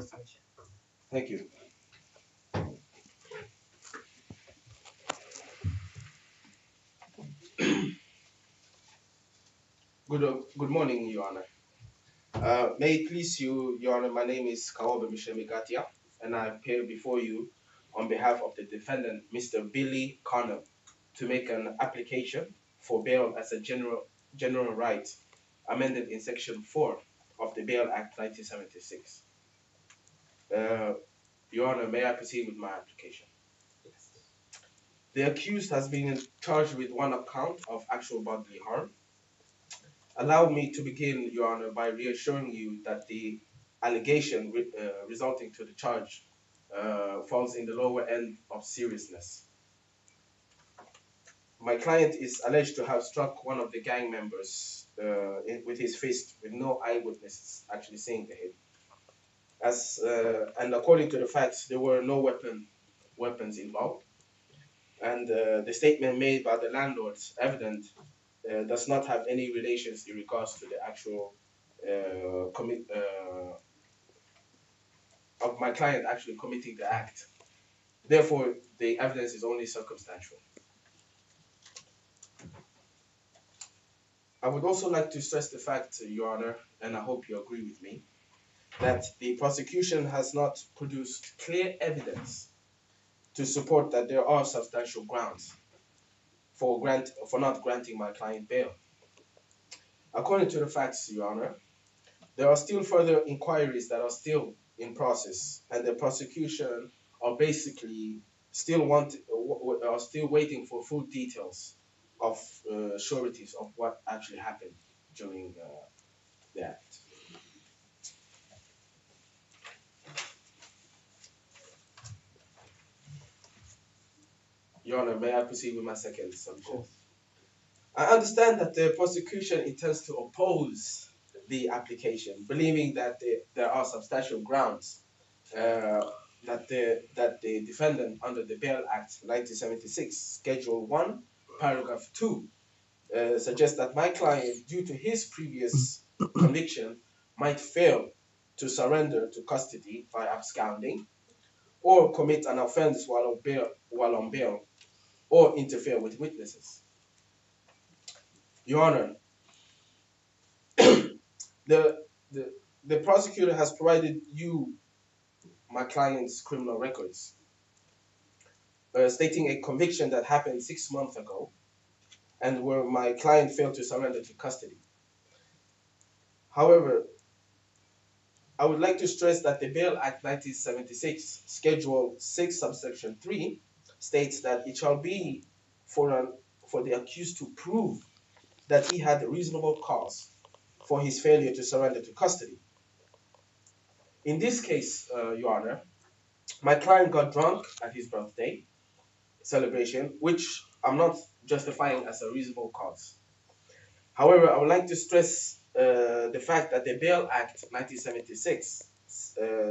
information. Thank you. Good morning, Your Honor. May it please you, Your Honor, my name is Kaobe Michel Migatia, and I appear before you on behalf of the defendant, Mr. Billy Connor, to make an application for bail as a general right, amended in Section 4 of the Bail Act 1976. Your Honor, may I proceed with my application? Yes. The accused has been charged with one count of actual bodily harm. Allow me to begin, Your Honor, by reassuring you that the allegation resulting to the charge falls in the lower end of seriousness. My client is alleged to have struck one of the gang members with his fist, with no eyewitnesses actually seeing the hit. And according to the facts, there were no weapons involved. And the statement made by the landlord's evident does not have any relations in regards to the actual of my client actually committing the act. Therefore, the evidence is only circumstantial. I would also like to stress the fact, Your Honor, and I hope you agree with me, that the prosecution has not produced clear evidence to support that there are substantial grounds for not granting my client bail. According to the facts, Your Honor, there are still further inquiries that are still in process, and the prosecution are basically are still waiting for full details of sureties of what actually happened during the act. Your Honor, may I proceed with my second submission? I understand that the prosecution intends to oppose the application, believing that there are substantial grounds that the defendant under the Bail Act 1976, Schedule 1, Paragraph 2, suggests that my client, due to his previous conviction, might fail to surrender to custody by absconding, or commit an offense while on bail, or interfere with witnesses. Your Honor, the prosecutor has provided you my client's criminal records, stating a conviction that happened 6 months ago, and where my client failed to surrender to custody. However, I would like to stress that the Bail Act 1976, Schedule 6, subsection 3, states that it shall be for the accused to prove that he had a reasonable cause for his failure to surrender to custody. In this case, Your Honor, my client got drunk at his birthday celebration, which I'm not justifying as a reasonable cause. However, I would like to stress the fact that the Bail Act 1976,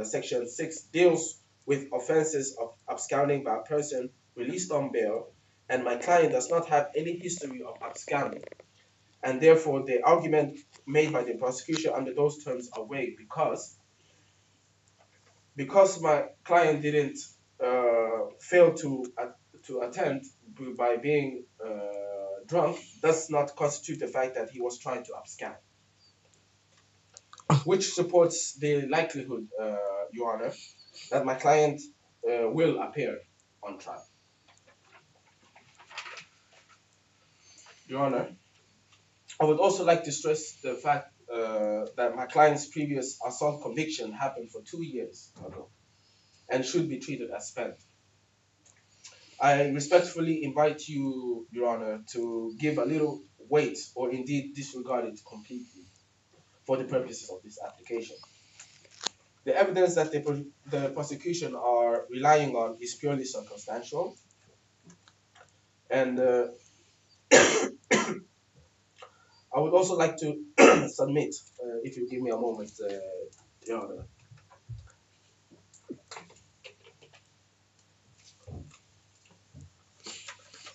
Section 6, deals with offenses of absconding by a person released on bail, and my client does not have any history of absconding. And therefore, the argument made by the prosecution under those terms are vague because my client didn't fail to attend by being drunk does not constitute the fact that he was trying to abscond, which supports the likelihood, Your Honor, that my client will appear on trial. Your Honor, I would also like to stress the fact that my client's previous assault conviction happened for 2 years ago and should be treated as spent. I respectfully invite you, Your Honor, to give a little weight or indeed disregard it completely for the purposes of this application. The evidence that the prosecution are relying on is purely circumstantial, and I would also like to submit, if you give me a moment, Your Honor.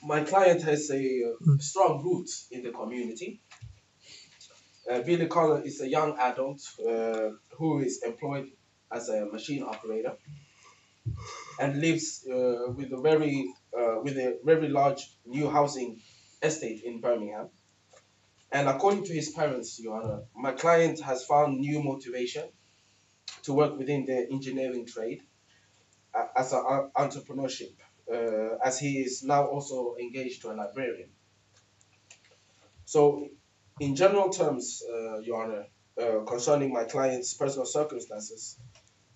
My client has a strong roots in the community. Billy Connor is a young adult who is employed as a machine operator and lives with a very large new housing estate in Birmingham. And according to his parents, Your Honor, my client has found new motivation to work within the engineering trade as an entrepreneurship, as he is now also engaged to a librarian. So, in general terms, Your Honor, concerning my client's personal circumstances,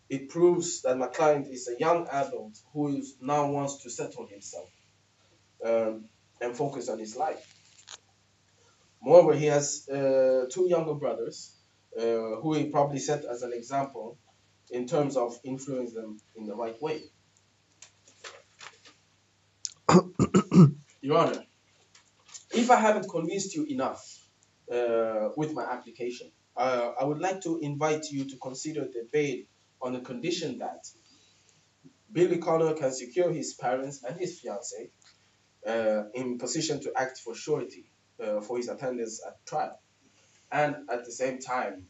it proves that my client is a young adult who now wants to settle himself and focus on his life. Moreover, he has two younger brothers who he probably set as an example in terms of influencing them in the right way. Your Honor, if I haven't convinced you enough with my application, I would like to invite you to consider the bail on the condition that Billy Connor can secure his parents and his fiancée in position to act for surety for his attendance at trial, and at the same time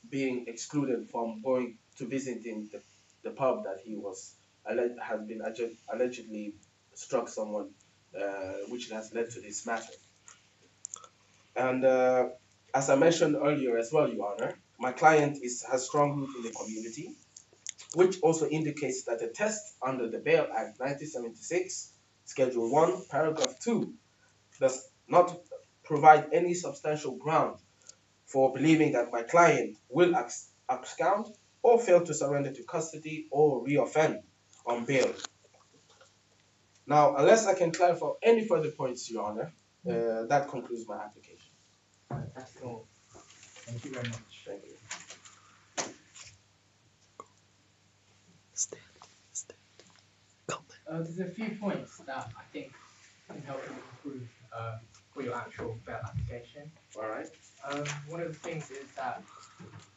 being excluded from going to visiting the pub that he has been allegedly struck someone, which has led to this matter. And as I mentioned earlier as well, Your Honor, my client has strong roots in the community, which also indicates that the test under the Bail Act 1976, Schedule 1, Paragraph 2, does not provide any substantial ground for believing that my client will abscond or fail to surrender to custody or reoffend on bail. Now, unless I can clarify any further points, Your Honor, that concludes my application. That's all. Thank you very much. Thank you. There's a few points that I think can help you improve for your actual bail application. All right. One of the things is that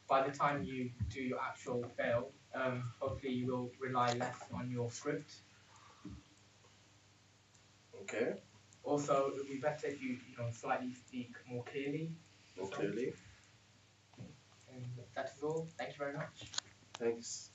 by the time you do your actual bail, hopefully you will rely less on your script. Okay. Also, it would be better if you slightly speak more clearly. More clearly. And that is all. Thank you very much. Thanks.